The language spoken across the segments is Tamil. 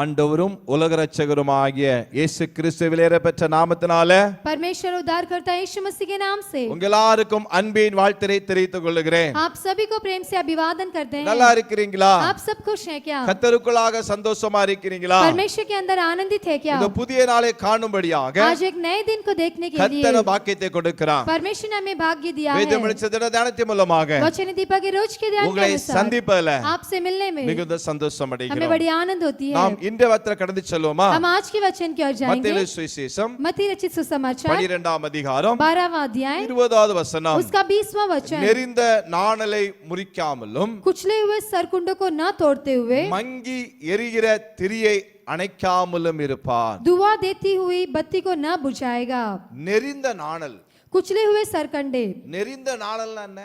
ஆண்டவரும் உலக இரட்சகருமாகிய இயேசு கிறிஸ்துவிலே பெற்ற நாமத்தினாலே परमेश्वर उद्धारकर्ता यीशु मसीह के नाम से உங்க எல்லாருக்கும் அன்பின் வாழ்த்தை தெரிவித்துக் கொள்கிறேன். आप सभी को प्रेम से अभिवादन करते हैं. நல்லா இருக்கிறீங்களா? आप सब खुश हैं क्या? கர்த்தருக்குள்ளாக சந்தோஷமா இருக்கிறீங்களா? परमेश्वर के अंदर आनंदित है क्या? இந்த புதிய நாளை காணும்படியாக आज एक नए दिन को देखने के लिए கர்த்தர் பாக்கியத்தை கொடுக்கிறார். परमेश्वर ने हमें भाग्य दिया है. வேத வெளிச்சத்தின் தியானத்தின் மூலமாக वचन दीपा के रोज के ध्यान के உங்களை अनुसार சந்திப்பதில் आपसे मिलने में மிகுந்த சந்தோஷம் हमें அடைகிறோம். बड़ी आनंद होती है. நாம் இந்த வார்த்தை கடந்து செல்வோமா? हम आज के वचन की ओर जाएंगे. மத்தேயு சுவிசேஷம் मत्ती रचित सुसमाचार 12ஆம் அதிகாரம் 12वां अध्याय 20வது வசனம். उसका 20वां वचन. நெரிந்த நாணலை முறிக்காமலும் कुचले हुए सरकुंडों को न तोड़ते हुए மங்கி எரிகிற திரியை அணைக்காமலும் இருப்பார். धुआं देती हुई बत्ती को न बुझाएगा. நெரிந்த நாணல். कुचले हुए सरकंडे. நெரிந்த நாணல்னா என்ன?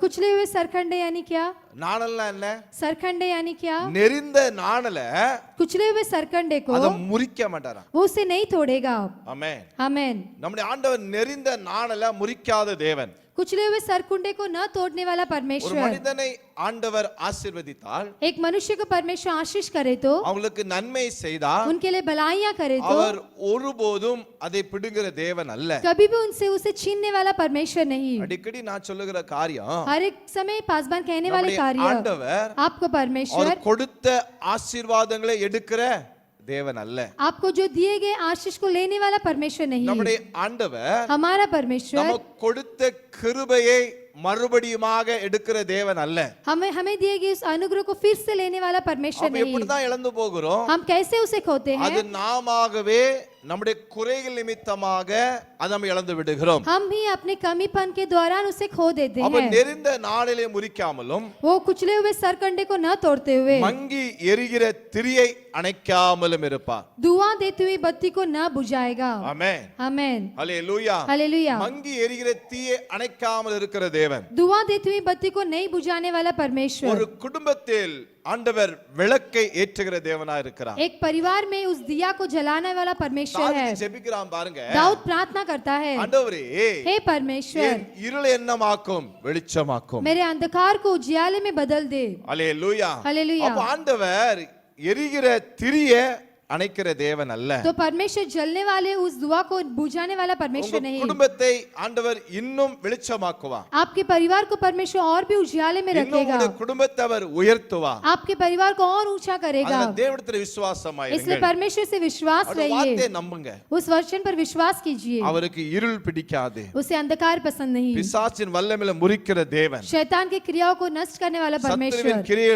कुचले हुए सरकंडे यानी क्या? நாணல்னா என்ன? सरकंडे यानी क्या? நெரிந்த நாணல कुचले हुए सरकंडे को அத முறிக்க மாட்டாரா? वो उसे नहीं तोड़ेगा. ஆமென். आमेन. நம்முடைய ஆண்டவர் நெரிந்த நாணல முறிக்காத தேவன். कुचले हुए सरकुंडे को न तोड़ने वाला ஒரு परमेश्वर. மனிதனை ஆண்டவர் ஆசீர்வதித்தால், एक मनुष्य को परमेश्वर आशीष करे तो, அவங்களுக்கு நன்மை செய்தால், उनके लिए भलाइयां करे तो அவர் ஒருபோதும் அதை பிடுங்குற தேவன் அல்ல. कभी भी उनसे उसे छीनने वाला परमेश्वर नहीं. அடிக்கடி நான் சொல்லுகிற காரியம், हर एक समय पासबान कहने वाले நம்முடைய कार्य ஆண்டவர் आपको परमेश्वर அவர் கொடுத்த ஆசீர்வாதங்களை எடுக்கிற தேவன் அல்ல. आपको जो दिए गए आशीष को लेने वाला परमेश्वर नहीं. நம்முடைய ஆண்டவர் हमारा परमेश्वर நமக்கு கொடுத்த கிருபையை மறுபடியுமாக எடுக்கிற தேவன் அல்ல. हमें दिए गए उस अनुग्रह को फिर से लेने वाला परमेश्वर அப்ப नहीं. எப்படி தான் இழந்து போகிறோம்? हम कैसे उसे खोते हैं? அது நாமாகவே நம்முடைய குறைகள் நிமித்தமாக அதை நம்ம இழந்து விடுகிறோம். हम ही अपने कमीपन के दौरान उसे खो देते அப்ப हैं. நெரிந்த நாளிலே முறிக்காமலும் वो कुचले हुए सरकंडे को न तोड़ते हुए மங்கி எரிகிற திரியை அணைக்காமலும் இருப்பார். धुआं देती हुई बत्ती को न बुझाएगा. ஆமென். आमेन. ஹல்லேலூயா. हालेलुया. மங்கி எரிகிற தீயை அணைக்காமல் இருக்கிற தேவன். धुआं देती हुई बत्ती को नहीं बुझाने वाला परमेश्वर. ஒரு குடும்பத்தில் ஆண்டவர் விளக்கை ஏற்றுகிற தேவனா இருக்கிறார். एक परिवार में उस दिया को जलाने वाला परमेश्वर है. தாவீது ஜெபிக்கிறான் பாருங்க. दाऊद प्रार्थना करता है, ஆண்டவரே, हे परमेश्वर, என் இருளை என்னமாக்கும்? வெளிச்சமாக்கும். मेरे अंधकार को उजियाले में बदल दे. ஹல்லேலூயா. हालेलुया. அப்ப ஆண்டவர் எரிகிற திரியை அணைக்கிற தேவன் அல்ல. तो परमेश्वर जलने वाले उस दुआ को बुझाने वाला परमेश्वर உங்க नहीं. குடும்பத்தை ஆண்டவர் இன்னும் வெளிச்சமாக்குவார். आपके परिवार को परमेश्वर और भी उजियाले में இன்னும் रखेगा. உங்க குடும்பத்தை அவர் உயர்த்துவார். आपके परिवार को और ऊंचा करेगा. அதனால தேவனிடத்தில் விசுவாசமாயிருங்கள். इसलिए परमेश्वर से विश्वास அவருடைய வார்த்தையை रहिए. நம்புங்க. उस वचन पर विश्वास कीजिए. அவருக்கு இருள் பிடிக்காது. उसे अंधकार पसंद नहीं. பிசாசின் வல்லமையில முறிக்கிற தேவன். शैतान की क्रियाओं को नष्ट करने वाला परमेश्वर. சத்துருவின் கிரியை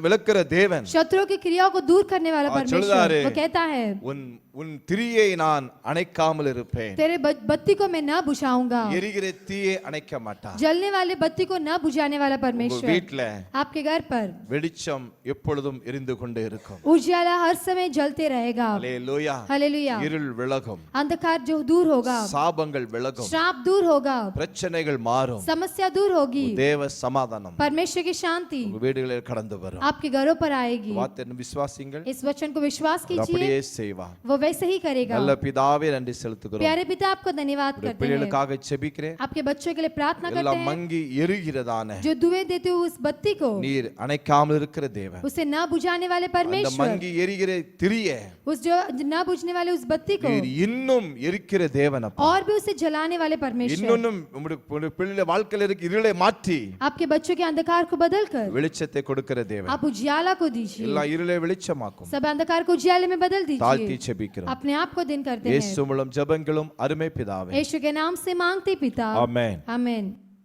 விலக்குற தேவன். शत्रुओं की क्रियाओं को दूर करने वाला அவர் परमेश्वर. சொல்றாரு, वो कहता है, உன் திரியை நான் அணைக்காமல் இருப்பேன். तेरे बत्ती को मैं न बुझाऊंगा. எரிகிற தீயை அணைக்க மாட்டார். जलने वाले बत्ती को न बुझाने वाला உங்க परमेश्वर. வீட்ல आपके घर पर வெளிச்சம் எப்பொழுதும் எரிந்து கொண்டே இருக்கும். उजियाला हर समय जलते रहेगा. ஹல்லேலூயா. हालेलुया. இருள் விலகும். अंधकार जो दूर होगा, சாபங்கள் விலகும். श्राप दूर होगा, பிரச்சனைகள் மாறும். समस्या दूर होगी, தேவ சமாதானம் परमेश्वर की शांति உங்க வீடுகளில் கடந்து வரும். आपके घरों पर आएगी. வார்த்தையை விசுவாசிங்கள். इस वचन को विश्वास அவர் அப்படியே कीजिए, செய்வார். वो वैसे ही करेगा. நல்ல பிதாவே நன்றி செலுத்துகிறோம். प्यारे पिता, आपको धन्यवाद करते हैं. பிள்ளைகளுக்காக ஜெபிக்கிறேன். आपके बच्चों के लिए प्रार्थना करते எல்லாம் हैं. மங்கி எரிகிறதான जो दुए देते हुए उस बत्ती को நீர் அணைக்காமல் இருக்கிற தேவன். उसे न बुझाने वाले அந்த परमेश्वर, மங்கி எரிகிற திரியை उस जो न बुझने वाले उस बत्ती को நீர் இன்னும் எரிக்கிற தேவன் அப்பா. और भी उसे जलाने वाले परमेश्वर. இன்னும் உம்முடைய பிள்ளை வாழ்க்கையில இருக்க இருளை மாற்றி आपके बच्चों के अंधकार को बदल कर வெளிச்சத்தை கொடுக்கிற தேவன். आप उजियाला को दीजिए. எல்லா இருளை வெளிச்சமாக்கும். सब अंधकार को उजियाले में बदल தாழ்த்தி दीजिए. ஜெபிக்கிறோம். अपने आप को दिन करते हैं. இயேசு மூலம் ஜெபங்களும் அருமை பிதாவே. यीशु के नाम से मांगते पिता. ஆமென். आमेन.